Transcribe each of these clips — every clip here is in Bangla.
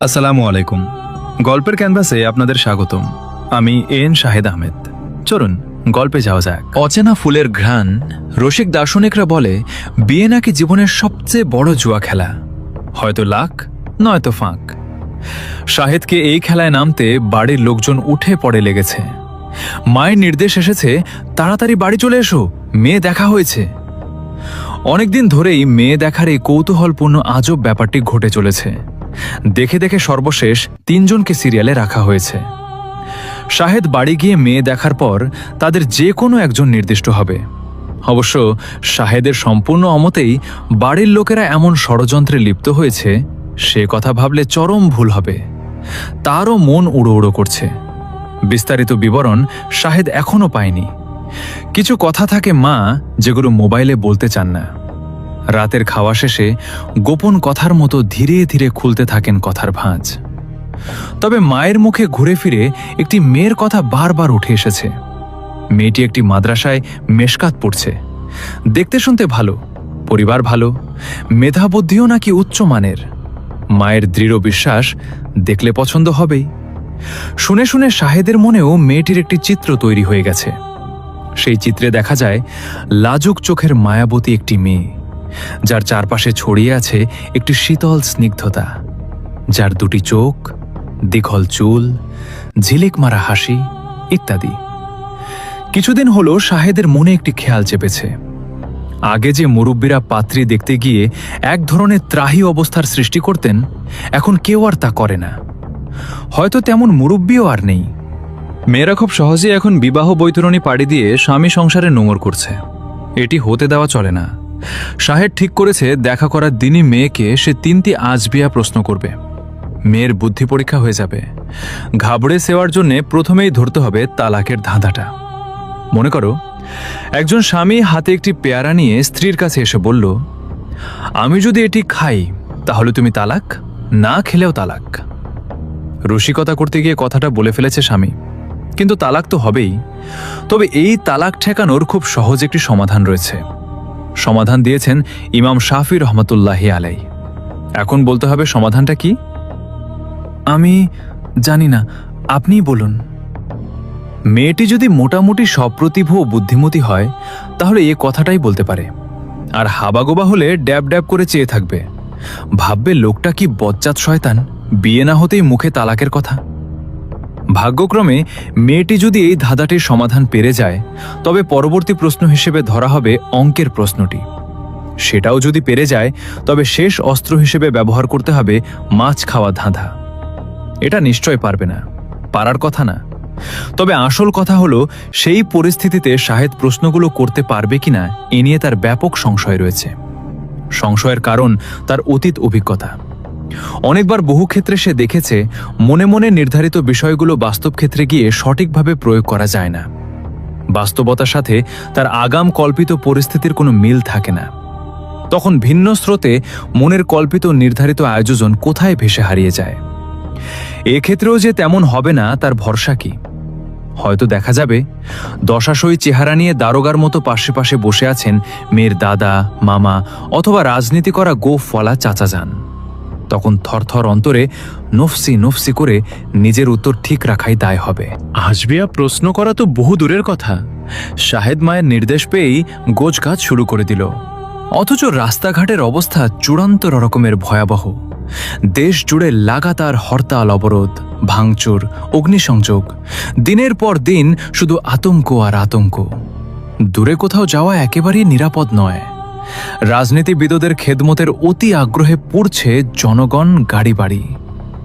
আসসালামু আলাইকুম। গল্পের ক্যানভাসে আপনাদের স্বাগতম। আমি এন শাহেদ আহমেদ। চলুন গল্পে যাওয়া যাক। অচেনা ফুলের ঘ্রাণ। রসিক দার্শনিকরা বলে বিয়ে নাকি জীবনের সবচেয়ে বড় জুয়া খেলা, হয়তো লাক নয়তো ফাঁক। শাহেদকে এই খেলায় নামতে বাড়ির লোকজন উঠে পড়ে লেগেছে। মায়ের নির্দেশ এসেছে, তাড়াতাড়ি বাড়ি চলে এসো, মেয়ে দেখা হয়েছে। অনেকদিন ধরেই মেয়ে দেখার এই কৌতূহলপূর্ণ আজব ব্যাপারটি ঘটে চলেছে। দেখে দেখে সর্বশেষ ৩ জনকে সিরিয়ালে রাখা হয়েছে। শাহেদ বাড়ি গিয়ে মেয়ে দেখার পর তাদের যে কোনো একজন নির্দিষ্ট হবে। অবশ্য শাহেদের সম্পূর্ণ অমতেই বাড়ির লোকেরা এমন ষড়যন্ত্রে লিপ্ত হয়েছে, সে কথা ভাবলে চরম ভুল হবে। তারও মন উড়ো উড়ো করছে। বিস্তারিত বিবরণ শাহেদ এখনও পায়নি। কিছু কথা থাকে মা, যেগুলো মোবাইলে বলতে চান না। রাতের খাওয়া শেষে গোপন কথার মতো ধীরে ধীরে খুলতে থাকেন কথার ভাঁজ। তবে মায়ের মুখে ঘুরে ফিরে একটি মেয়ের কথা বারবার উঠে এসেছে। মেয়েটি একটি মাদ্রাসায় মেশকাত পড়ছে। দেখতে শুনতে ভালো, পরিবার ভালো, মেধাবুদ্ধিও নাকি উচ্চমানের। মায়ের দৃঢ় বিশ্বাস, দেখলে পছন্দ হবেই। শুনে শুনে শাহেদের মনেও মেয়েটির একটি চিত্র তৈরি হয়ে গেছে। সেই চিত্রে দেখা যায় লাজুক চোখের মায়াবতী একটি মেয়ে, যার চারপাশে ছড়িয়ে আছে একটি শীতল স্নিগ্ধতা, যার দুটি চোখ, দীঘল চুল, ঝিলিক মারা হাসি ইত্যাদি। কিছুদিন হলো শাহেদের মনে একটি খেয়াল চেপেছে। আগে যে মুরব্বীরা পাত্রী দেখতে গিয়ে এক ধরনের ত্রাহি অবস্থার সৃষ্টি করতেন, এখন কেউ আর তা করে না। হয়তো তেমন মুরব্বীও আর নেই। মেয়েরা খুব সহজেই এখন বিবাহ বৈতরণী পাড়ি দিয়ে স্বামী সংসারে নোঙর করছে। এটি হতে দেওয়া চলে না। শাহেদ ঠিক করেছে, দেখা করার দিনই মেয়েকে সে 3টি আজবিয়া প্রশ্ন করবে। মেয়ের বুদ্ধি পরীক্ষা হয়ে যাবে। ঘাবড়ে সেওয়ার জন্যে প্রথমেই ধরতে হবে তালাকের ধাঁধাটা। মনে করো, একজন স্বামী হাতে একটি পেয়ারা নিয়ে স্ত্রীর কাছে এসে বলল, আমি যদি এটি খাই তাহলে তুমি তালাক, না খেলেও তালাক। রসিকতা করতে গিয়ে কথাটা বলে ফেলেছে স্বামী, কিন্তু তালাক তো হবেই। তবে এই তালাক ঠেকানোর খুব সহজ একটি সমাধান রয়েছে। সমাধান দিয়েছেন ইমাম শাফি রহমতুল্লাহি আলাইহি। এখন বলতে হবে সমাধানটা কি? আমি জানি না, আপনিই বলুন। মেয়েটি যদি মোটামুটি সপ্রতিভ ও বুদ্ধিমতী হয় তাহলে এ কথাটাই বলতে পারে, আর হাবাগোবা হলে ড্যাব ড্যাব করে চেয়ে থাকবে। ভাববে লোকটা কি বজ্জাত শয়তান, বিয়ে না হতেই মুখে তালাকের কথা। ভাগ্যক্রমে মেয়েটি যদি এই ধাঁধাটির সমাধান পেরে যায়, তবে পরবর্তী প্রশ্ন হিসেবে ধরা হবে অঙ্কের প্রশ্নটি। সেটাও যদি পেরে যায়, তবে শেষ অস্ত্র হিসেবে ব্যবহার করতে হবে মাছ খাওয়া ধাঁধা। এটা নিশ্চয় পারবে না, পারার কথা না। তবে আসল কথা হলো, সেই পরিস্থিতিতে শাহেদ প্রশ্নগুলো করতে পারবে কিনা এ নিয়ে তার ব্যাপক সংশয় রয়েছে। সংশয়ের কারণ তার অতীত অভিজ্ঞতা। অনেকবার বহু ক্ষেত্রে সে দেখেছে, মনে মনে নির্ধারিত বিষয়গুলো বাস্তব ক্ষেত্রে গিয়ে সঠিকভাবে প্রয়োগ করা যায় না। বাস্তবতার সাথে তার আগাম কল্পিত পরিস্থিতির কোনো মিল থাকে না। তখন ভিন্ন স্রোতে মনের কল্পিত নির্ধারিত আয়োজন কোথায় ভেসে হারিয়ে যায়। এক্ষেত্রেও যে তেমন হবে না তার ভরসা কি? হয়তো দেখা যাবে দশাশই চেহারা নিয়ে দারোগার মতো পাশে পাশে বসে আছেন মেয়ের দাদা, মামা অথবা রাজনীতি করা গোঁফ ফলা চাচা যান। তখন থরথর অন্তরে নফসি নফসি করে নিজের উত্তর ঠিক রাখাই দায় হবে। আজবিয়া প্রশ্ন করা তো বহু দূরের কথা। শাহেদ মায়ের নির্দেশ পেয়েই গোছগাছ শুরু করে দিল। অথচ রাস্তাঘাটের অবস্থা চূড়ান্ত রকমের ভয়াবহ। দেশ জুড়ে লাগাতার হরতাল, অবরোধ, ভাঙচুর, অগ্নিসংযোগ। দিনের পর দিন শুধু আতঙ্ক আর আতঙ্ক। দূরে কোথাও যাওয়া একেবারেই নিরাপদ নয়। রাজনীতিবিদদের খেদমতের অতি আগ্রহে পুড়ছে জনগণ, গাড়ি বাড়ি,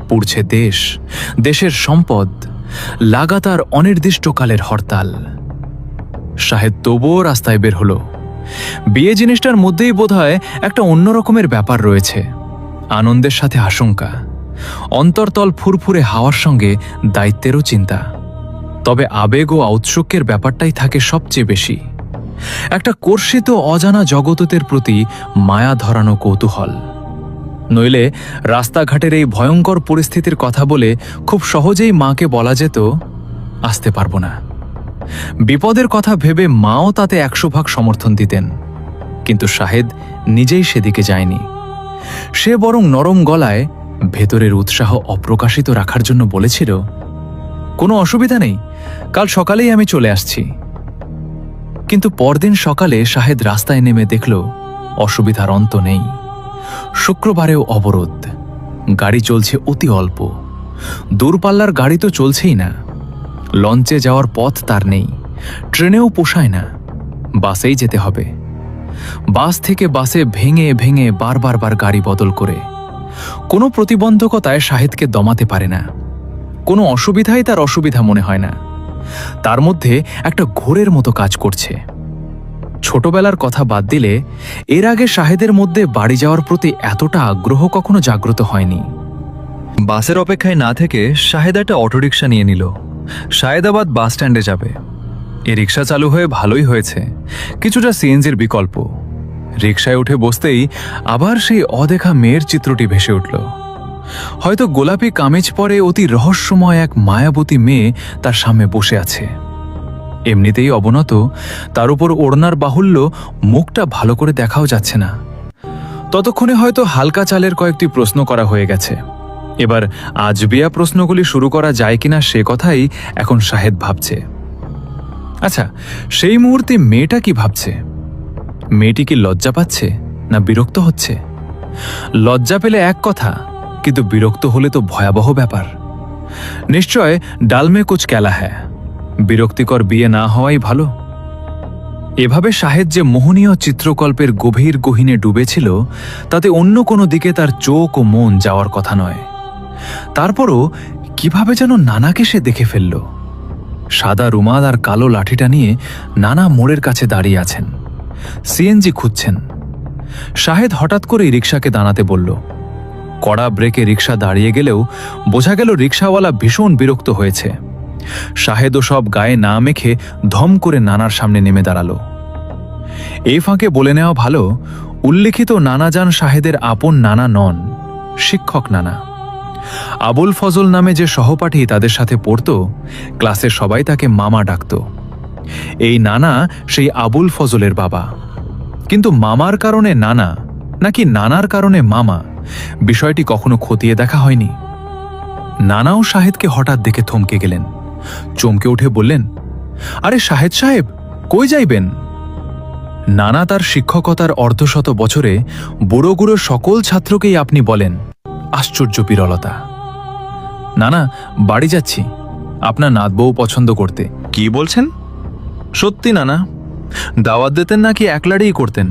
পুড়ছে দেশ, দেশের সম্পদ। লাগাতার অনির্দিষ্টকালের হরতাল। শাহেদ তবুও রাস্তায় বের হলো। বিয়ে জিনিসটার মধ্যেই বোধহয় একটা অন্যরকমের ব্যাপার রয়েছে। আনন্দের সাথে আশঙ্কা, অন্তর্তল ফুরফুরে হাওয়ার সঙ্গে দায়িত্বেরও চিন্তা। তবে আবেগ ও ঔৎসুক্যের ব্যাপারটাই থাকে সবচেয়ে বেশি। একটা কর্ষিত অজানা জগতের প্রতি মায়া ধরানো কৌতূহল। নইলে রাস্তাঘাটের এই ভয়ঙ্কর পরিস্থিতির কথা বলে খুব সহজেই মাকে বলা যেত, আসতে পারবো না। বিপদের কথা ভেবে মাও তাতে 100% সমর্থন দিতেন। কিন্তু শাহেদ নিজেই সেদিকে যায়নি। সে বরং নরম গলায় ভেতরের উৎসাহ অপ্রকাশিত রাখার জন্য বলেছিল, কোনো অসুবিধা নেই, কাল সকালেই আমি চলে আসছি। কিন্তু পরদিন সকালে শাহেদ রাস্তায় নেমে দেখল অসুবিধার অন্ত নেই। শুক্রবারেও অবরোধ, গাড়ি চলছে অতি অল্প, দূরপাল্লার গাড়ি তো চলছেই না, লঞ্চে যাওয়ার পথ তার নেই, ট্রেনেও পোষায় না, বাসেই যেতে হবে। বাস থেকে বাসে ভেঙে ভেঙে বারবার গাড়ি বদল করে। কোনো প্রতিবন্ধকতায় শাহেদকে দমাতে পারে না, কোনো অসুবিধাই তার অসুবিধা মনে হয় না। তার মধ্যে একটা ঘোরের মতো কাজ করছে। ছোটবেলার কথা বাদ দিলে এর আগে শাহেদের মধ্যে বাড়ি যাওয়ার প্রতি এতটা আগ্রহ কখনো জাগ্রত হয়নি। বাসের অপেক্ষায় না থেকে শাহেদ একটা অটোরিকশা নিয়ে নিল। শাহেদাবাদ বাস স্ট্যান্ডে যাবে। এ রিক্সা চালু হয়ে ভালোই হয়েছে, কিছুটা সিএনজির বিকল্প। রিক্সায় উঠে বসতেই আবার সেই অদেখা মেয়ের চিত্রটি ভেসে উঠল। হয়তো গোলাপি কামিজ পরে অতি রহস্যময় এক মায়াবতী মেয়ে তার সামনে বসে আছে। এমনিতেই অবনত, তার উপর ওড়নার বাহুল্য, মুখটা ভালো করে দেখাও যাচ্ছে না। ততক্ষণে হয়তো হালকা চালের কয়েকটি প্রশ্ন করা হয়ে গেছে। এবার আজবিয়া প্রশ্নগুলি শুরু করা যায় কিনা সে কথাই এখন শাহেদ ভাবছে। আচ্ছা, সেই মুহূর্তে মেয়েটা কি ভাবছে? মেয়েটি কি লজ্জা পাচ্ছে না বিরক্ত হচ্ছে? লজ্জা পেলে এক কথা, কিন্তু বিরক্ত হলে তো ভয়াবহ ব্যাপার। নিশ্চয় ডালমে কুচ কেলা হ্যায়, বিরক্তিকর বিয়ে না হওয়াই ভালো। এভাবে শাহেদ যে মোহনীয় চিত্রকল্পের গভীর গহীনে ডুবেছিল, তাতে অন্য কোনো দিকে তার চোখ ও মন যাওয়ার কথা নয়। তারপরও কিভাবে যেন নানাকে সে দেখে ফেলল। সাদা রুমাল আর কালো লাঠিটা নিয়ে নানা মোড়ের কাছে দাঁড়িয়ে আছেন, সিএনজি খুঁজছেন। শাহেদ হঠাৎ করে রিকশাকে দাঁড়াতে বলল। কড়া ব্রেকে রিকশা দাঁড়িয়ে গেলেও বোঝা গেল রিকশাওয়ালা ভীষণ বিরক্ত হয়েছে। শাহেদও সব গায়ে না মেখে ধম করে নানার সামনে নেমে দাঁড়ালো। এই ফাঁকে বলে নেওয়া ভালো, উল্লেখিত নানাজান শাহেদের আপন নানা নন, শিক্ষক নানা। আবুল ফজল নামে যে সহপাঠী তাদের সাথে পড়ত, ক্লাসের সবাই তাকে মামা ডাকত। এই নানা সেই আবুল ফজলের বাবা। কিন্তু মামার কারণে নানা নাকি নানার কারণে মামা, বিষয়টি কখনো খতিয়ে দেখা হয়নি। নানাও শাহেদকে হঠাৎ দেখে থমকে গেলেন, চমকে উঠে বললেন, আরে শাহেদ সাহেব, কই যাইবেন? নানা তার শিক্ষকতার অর্ধশত বছরে বুড়ো গুঁড়ো সকল ছাত্রকেই আপনি বলেন, আশ্চর্য বিরলতা। নানা, বাড়ি যাচ্ছি, আপনার নাতবউ পছন্দ করতে। কি বলছেন? সত্যি নানা, দাওয়াত দিতেন নাকি একলাড়েই করতেন?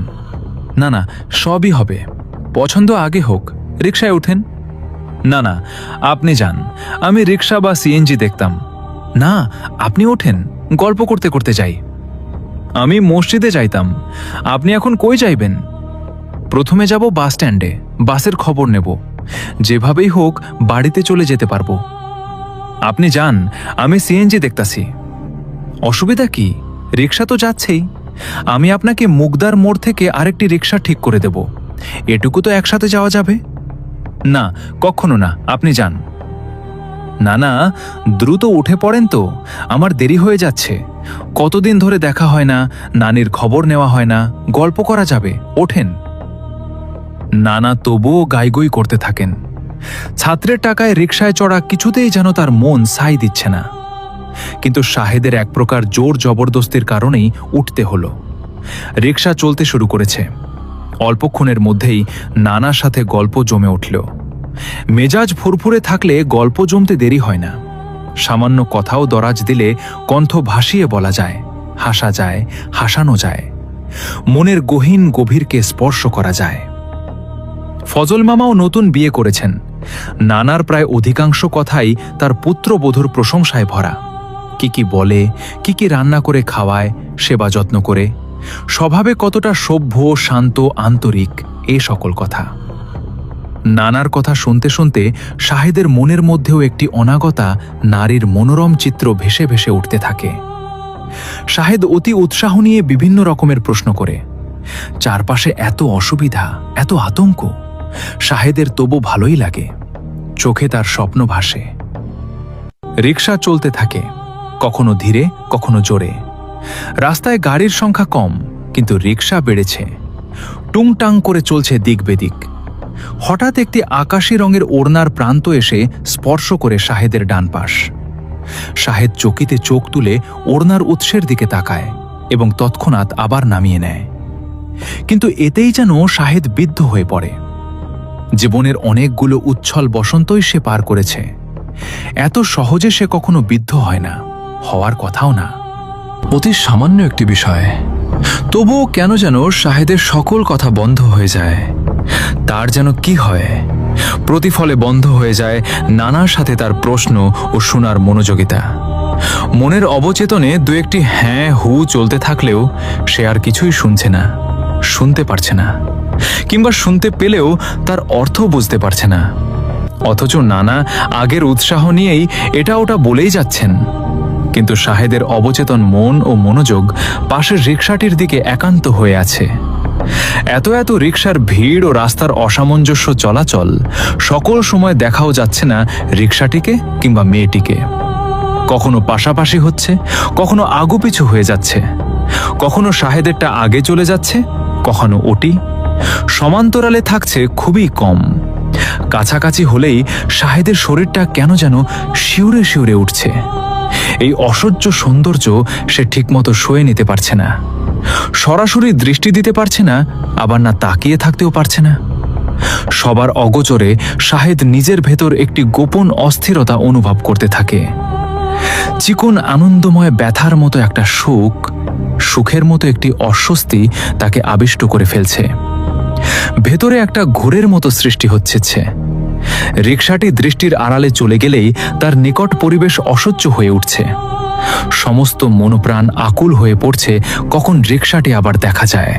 না না, সবই হবে, পছন্দ আগে হোক, রিকশায় উঠেন। না না, আপনি যান, আমি রিকশা বা সিএনজি দেখতাম। না, আপনি ওঠেন, গল্প করতে করতে যাই। আমি মসজিদে যাইতাম, আপনি এখন কই যাইবেন? প্রথমে যাব বাস স্ট্যান্ডে, বাসের খবর নেব, যেভাবেই হোক বাড়িতে চলে যেতে পারবো। আপনি যান, আমি সিএনজি দেখতাছি। অসুবিধা কি? রিকশা তো যাচ্ছেই, আমি আপনাকে মুগদার মোড় থেকে আরেকটি রিকশা ঠিক করে দেব, এটুকু তো একসাথে যাওয়া যাবে। না, কখনো না, আপনি যান। না না, দ্রুত উঠে পড়েন তো, আমার দেরি হয়ে যাচ্ছে। কতদিন ধরে দেখা হয় না, নানির খবর নেওয়া হয় না, গল্প করা যাবে, ওঠেন। নানা তবুও গাইগই করতে থাকেন। ছাত্রের টাকায় রিকশায় চড়া কিছুতেই যেন তার মন সাই দিচ্ছে না। কিন্তু শাহেদের এক প্রকার জোর জবরদস্তির কারণেই উঠতে হলো। রিকশা চলতে শুরু করেছে। অল্পক্ষণের মধ্যেই নানার সাথে গল্প জমে উঠল। মেজাজ ফুরফুরে থাকলে গল্প জমতে দেরি হয় না। সামান্য কথাও দরাজ দিলে কণ্ঠ ভাসিয়ে বলা যায়, হাসা যায়, হাসানো যায়, মনের গহীন গভীরকে স্পর্শ করা যায়। ফজল মামাও নতুন বিয়ে করেছেন। নানার প্রায় অধিকাংশ কথাই তার পুত্রবধূর প্রশংসায় ভরা। কি কি বলে, কি কি রান্না করে খাওয়ায়, সেবা যত্ন করে, স্বভাবে কতটা সভ্য, শান্ত, আন্তরিক, এ সকল কথা। নানার কথা শুনতে শুনতে শাহেদের মনের মধ্যেও একটি অনাগতা নারীর মনোরম চিত্র ভেসে ভেসে উঠতে থাকে। শাহেদ অতি উৎসাহ নিয়ে বিভিন্ন রকমের প্রশ্ন করে। চারপাশে এত অসুবিধা, এত আতঙ্ক, শাহেদের তবু ভালোই লাগে। চোখে তার স্বপ্ন ভাসে। রিকশা চলতে থাকে, কখনো ধীরে, কখনো জোরে। রাস্তায় গাড়ির সংখ্যা কম, কিন্তু রিকশা বেড়েছে। টুংটাং করে চলছে দিক বেদিক। হঠাৎ একটি আকাশী রঙের ওড়নার প্রান্ত এসে স্পর্শ করে শাহেদের ডান পাশ। শাহেদ চকিতে চোখ তুলে ওড়নার উৎসের দিকে তাকায় এবং তৎক্ষণাৎ আবার নামিয়ে নেয়। কিন্তু এতেই যেন শাহেদ বিদ্ধ হয়ে পড়ে। জীবনের অনেকগুলো উচ্ছল বসন্তই সে পার করেছে, এত সহজে সে কখনো বিদ্ধ হয় না, হওয়ার কথাও না। অতি সামান্য একটি বিষয়, তবুও কেন যেন শাহেদের সকল কথা বন্ধ হয়ে যায়। তার যেন কি হয়, প্রতিফলে বন্ধ হয়ে যায় নানার সাথে তার প্রশ্ন ও শোনার মনোযোগিতা। মনের অবচেতনে দু একটি হ্যাঁ হু চলতে থাকলেও সে আর কিছুই শুনছে না, শুনতে পারছে না, কিংবা শুনতে পেলেও তার অর্থ বুঝতে পারছে না। অথচ নানা আগের উৎসাহ নিয়েই এটা ওটা বলেই যাচ্ছেন। কিন্তু শাহেদের অবচেতন মন ও মনোযোগ পাশের রিকশাটির দিকে একান্ত হয়ে আছে। এত এত রিকশার ভিড় ও রাস্তার অসামঞ্জস্য চলাচল, সকল সময় দেখাও যাচ্ছে না রিকশাটিকে কিংবা মেয়েটিকে। কখনো পাশাপাশি হচ্ছে, কখনো আগুপিছু হয়ে যাচ্ছে, কখনো শাহেদেরটা আগে চলে যাচ্ছে, কখনো ওটি সমান্তরালে থাকছে খুবই কম। কাছাকাছি হলেই শাহেদের শরীরটা কেন যেন শিউরে শিউরে উঠছে। এই অসহ্য সৌন্দর্য সে ঠিকমতো সয়ে নিতে পারছে না, সরাসরি দৃষ্টি দিতে পারছে না, আবার না তাকিয়ে থাকতেও পারছে না। সবার অগোচরে শাহেদ নিজের ভেতর একটি গোপন অস্থিরতা অনুভব করতে থাকে। চিকন আনন্দময় ব্যথার মতো একটা সুখ, সুখের মতো একটি অস্বস্তি তাকে আবিষ্ট করে ফেলছে। ভেতরে একটা ঘোরের মতো সৃষ্টি হচ্ছে। রিকশাটি দৃষ্টির আড়ালে চলে গেলেই তার নিকট পরিবেশ অসহ্য হয়ে উঠছে। সমস্ত মনোপ্রাণ আকুল হয়ে পড়ছে কখন রিকশাটি আবার দেখা যায়।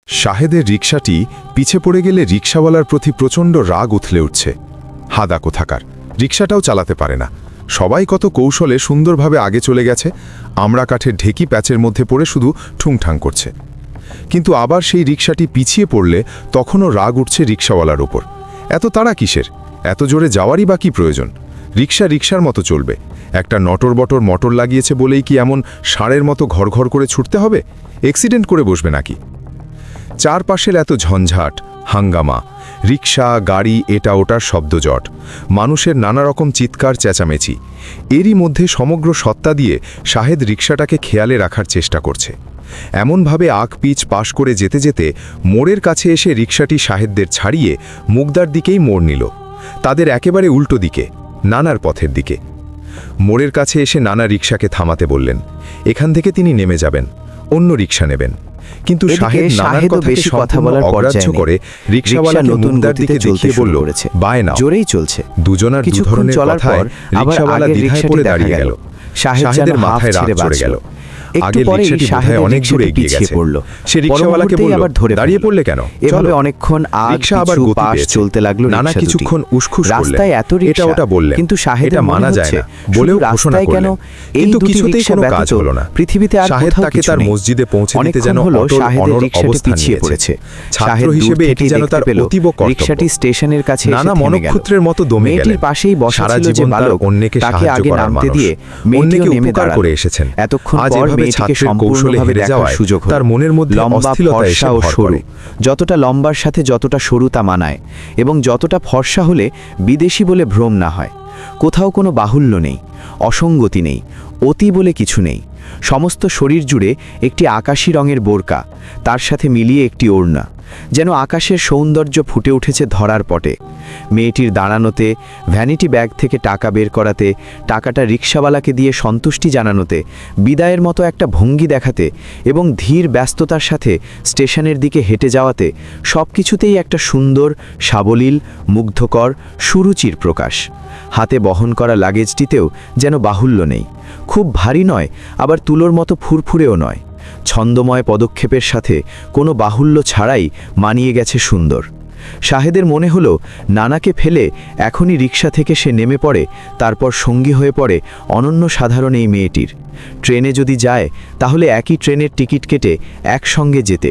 শাহেদের রিকশাটি পিছে পড়ে গেলে রিকশাওয়ালার প্রতি প্রচণ্ড রাগ উথলে উঠছে। হাদা কোথাকার, রিকশাটাও চালাতে পারে না। সবাই কত কৌশলে সুন্দরভাবে আগে চলে গেছে, আমরা কাঠের ঢেকি প্যাচের মধ্যে পড়ে শুধু ঠুংঠাং করছে। কিন্তু আবার সেই রিকশাটি পিছিয়ে পড়লে তখনও রাগ উঠছে রিকশাওয়ালার ওপর। এত তাড়া কিসের? এত জোরে যাওয়ারই বা কী প্রয়োজন? রিকশা রিকশার মতো চলবে। একটা নটর বটর মোটর লাগিয়েছে বলেই কি এমন ষাঁড়ের মতো ঘর ঘর করে ছুটতে হবে? অ্যাক্সিডেন্ট করে বসবে নাকি? চারপাশের এত ঝঞ্ঝাট, হাঙ্গামা, রিকশা গাড়ি এটা ওটার শব্দজট, মানুষের নানা রকম চিৎকার চেঁচামেচি, এরই মধ্যে সমগ্র সত্তা দিয়ে শাহেদ রিকশাটাকে খেয়ালে রাখার চেষ্টা করছে। এমনভাবে আগ পিচ পাশ করে যেতে যেতে মোড়ের কাছে এসে রিকশাটি শাহেদদের ছাড়িয়ে মুগদার দিকেই মোড় নিল, তাদের একেবারে উল্টো দিকে, নানার পথের দিকে। মোড়ের কাছে এসে নানা রিকশাকে থামাতে বললেন। এখান থেকে তিনি নেমে যাবেন, অন্য রিকশা নেবেন। কিন্তু শাহেদ নানার বেশি কথা বলার অগ্রাহ্য করে রিকশাওয়ালাকে মুগদার দিকে দেখিয়ে বলল, বায় নাও। জোরেই চলছে। দুজনার দু ধরনের কথায় রিকশাওয়ালা দ্বিধায় পড়ে দাঁড়িয়ে গেল। শাহেদের মাথায় রাগ চড়ে গেল। আগে রিকশাটি বোধহয় অনেক দূরে এগিয়ে গেছে। সে রিকশাওয়ালাকে বলল, দাঁড়িয়ে পড়লে কেন? এভাবে অনেকক্ষণ রিকশা আবার গতি চলতে লাগলো। নানা কিছুক্ষণ উসখুস করলেন, এটা ওটা বললেন, কিন্তু শাহেদের মানা যায় না বলেও ঘোষণা করলেন। কিন্তু কিছুতেই কোনো কাজ হলো না। পৃথিবীতে আর শাহেদ তাকে তার মসজিদে পৌঁছে দিতে যেন শাহেদের রিকশাটি পিছিয়ে পড়েছে। ছাত্র হিসেবে এটি যেন তার অতীব কর্তব্য। রিকশাটি স্টেশনের কাছে নানা মনক্ষুত্রের মতো দমে গেলেন। মেয়েটির পাশেই বসা ছিল যে বালক, অন্যকে তাকে সাহায্য আগে করার নামতে মানুষ, দিয়ে অন্যকে নেমে উপকার করে এসেছেন। এতক্ষণ আজ পর এভাবে মেয়েটিকে ছাত্রের কৌশলে সম্পূর্ণভাবে হেরে দেখার যাওয়ায় সুযোগ হলো। তার মনের মধ্যে লম্বা, অস্থিরতা এসে ফর্সা ও ভর সরু, করে। যতটা লম্বার সাথে যতটা সরু তা মানায়, এবং যতটা ফর্সা হলে বিদেশি বলে ভ্রম না হয়। কোথাও কোনো বাহুল্য নেই, অসঙ্গতি নেই, অতি বলে কিছু নেই। সমস্ত শরীর জুড়ে একটি আকাশী রঙের বোরকা, তার সাথে মিলিয়ে একটি ওড়না, যেন আকাশের সৌন্দর্য ফুটে উঠেছে ধরার পটে। মেয়েটির দাঁড়ানোতে, ভ্যানিটি ব্যাগ থেকে টাকা বের করাতে, টাকাটা রিকশাওয়ালাকে দিয়ে সন্তুষ্টি জানানোতে, বিদায়ের মতো একটা ভঙ্গি দেখাতে এবং ধীর ব্যস্ততার সাথে স্টেশনের দিকে হেঁটে যাওয়াতে সব কিছুতেই একটা সুন্দর, সাবলীল, মুগ্ধকর, সুরুচির প্রকাশ। হাতে বহন করা লাগেজটিতেও যেন বাহুল্য নেই, খুব ভারী নয়, আবার তুলোর মতো ফুরফুরেও নয়। ছন্দময় পদক্ষেপের সাথে কোনো বাহুল্য ছাড়াই মানিয়ে গেছে সুন্দর। শাহেদের মনে হলো নানাকে ফেলে এখনই রিকশা থেকে সে নেমে পড়ে, তারপর সঙ্গী হয়ে পড়ে অনন্য সাধারণ এই মেয়েটির। ট্রেনে যদি যায় তাহলে একই ট্রেনের টিকিট কেটে একসঙ্গে যেতে,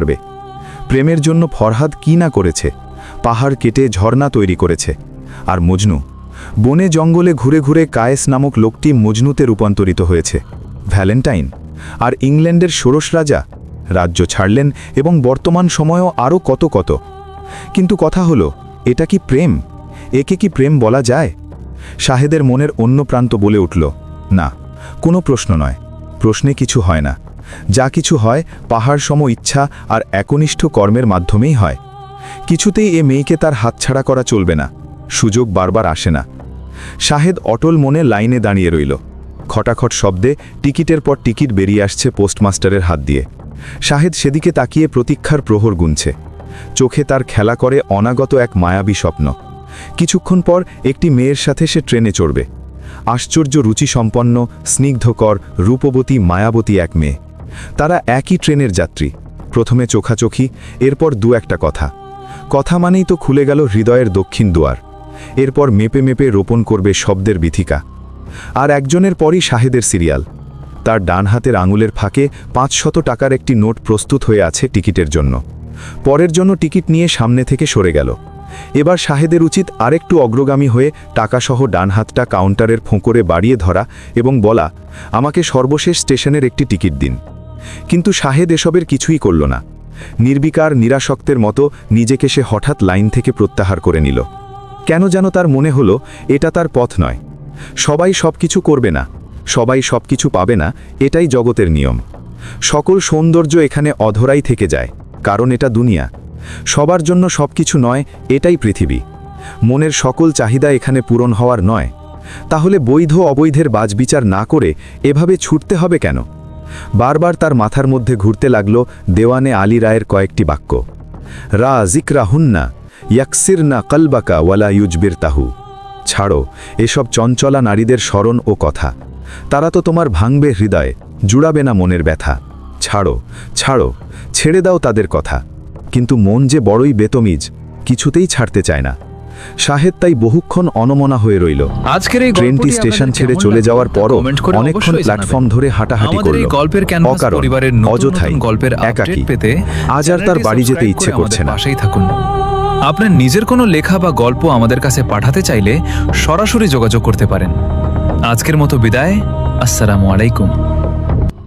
পারবে। প্রেমের জন্য ফরহাদ কি না করেছে, পাহাড় কেটে ঝর্ণা তৈরি করেছে। আর মজনু বনে জঙ্গলে ঘুরে ঘুরে কায়েস নামক লোকটি মজনুতে রূপান্তরিত হয়েছে। ভ্যালেন্টাইন আর ইংল্যান্ডের ষোড়শ রাজা রাজ্য ছাড়লেন এবং বর্তমান সময়েও আরও কত কত। কিন্তু কথা হলো, এটা কি প্রেম? একে কি প্রেম বলা যায়? শাহেদের মনের অন্য প্রান্ত বলে উঠল, না, কোনো প্রশ্ন নয়, প্রশ্নে কিছু হয় না। যা কিছু হয় পাহাড় সম ইচ্ছা আর একনিষ্ঠ কর্মের মাধ্যমেই হয়। কিছুতেই এ মেয়েকে তার হাতছাড়া করা চলবে না, সুযোগ বারবার আসে না। শাহেদ অটল মনে লাইনে দাঁড়িয়ে রইল। খটাখট শব্দে টিকিটের পর টিকিট বেরিয়ে আসছে পোস্টমাস্টারের হাত দিয়ে। শাহেদ সেদিকে তাকিয়ে প্রতীক্ষার প্রহর গুনছে। চোখে তার খেলা করে অনাগত এক মায়াবী স্বপ্ন। কিছুক্ষণ পর একটি মেয়ের সাথে সে ট্রেনে চড়বে। আশ্চর্য রুচিসম্পন্ন, স্নিগ্ধকর, রূপবতী, মায়াবতী এক মেয়ে। তারা একই ট্রেনের যাত্রী। প্রথমে চোখাচোখি, এরপর দু একটা কথা। কথা মানেই তো খুলে গেল হৃদয়ের দক্ষিণ দুয়ার। এরপর মেপে মেপে রোপণ করবে শব্দের বিথিকা। আর একজনের পরই শাহেদের সিরিয়াল। তার ডান হাতের আঙুলের ফাঁকে 500 টাকার একটি নোট প্রস্তুত হয়ে আছে টিকিটের জন্য। পরের জন্য টিকিট নিয়ে সামনে থেকে সরে গেল। এবার শাহেদের উচিত আরেকটু অগ্রগামী হয়ে টাকাসহ ডান হাতটা কাউন্টারের ফোঁকরে বাড়িয়ে ধরা এবং বলা, আমাকে সর্বশেষ স্টেশনের একটি টিকিট দিন। কিন্তু শাহেদ এসবের কিছুই করল না। নির্বিকার, নিরাসক্তের মতো নিজেকে সে হঠাৎ লাইন থেকে প্রত্যাহার করে নিল। কেন যেন তার মনে হলো এটা তার পথ নয়। সবাই সব কিছু করবে না, সবাই সব কিছু পাবে না, এটাই জগতের নিয়ম। সকল সৌন্দর্য এখানে অধরাই থেকে যায়, কারণ এটা দুনিয়া। সবার জন্য সব কিছু নয়, এটাই পৃথিবী। মনের সকল চাহিদা এখানে পূরণ হওয়ার নয়। তাহলে বৈধ অবৈধের বাজবিচার না করে এভাবে ছুটতে হবে কেন? বারবার তার মাথার মধ্যে ঘুরতে লাগল দেওয়ানে আলী রায়ের কয়েকটি বাক্য। রা জিকরা হুন্না ইয়াকসির না কলবাকা ওয়ালা ইউজবির তাহু। ছাড়ো এসব চঞ্চলা নারীদের স্মরণ ও কথা। তারা তো তোমার ভাঙবে হৃদয়, জুড়াবে না মনের ব্যথা। ছাড়ো, ছাড়ো, ছেড়ে দাও তাদের কথা। কিন্তু মন যে বড়ই বেতমিজ, কিছুতেই ছাড়তে চায় না। শাহেদ তাই বহুক্ষণ অনমনা হয়ে রইল। আজকের এই ট্রেনটি স্টেশন ছেড়ে চলে যাওয়ার পরও অনেকক্ষণ প্ল্যাটফর্ম ধরে হাঁটাহাঁটি করল। গল্পের ক্যানভাস অকারণ, পরিবারের অযথাই, গল্পের একাকী। পেতে আজ আর তার বাড়ি যেতে ইচ্ছে করছে না। পাশেই থাকুন। আপনার নিজের কোনো লেখা বা গল্প আমাদের কাছে পাঠাতে চাইলে সরাসরি যোগাযোগ করতে পারেন। আজকের মতো বিদায়। আসসালামু আলাইকুম।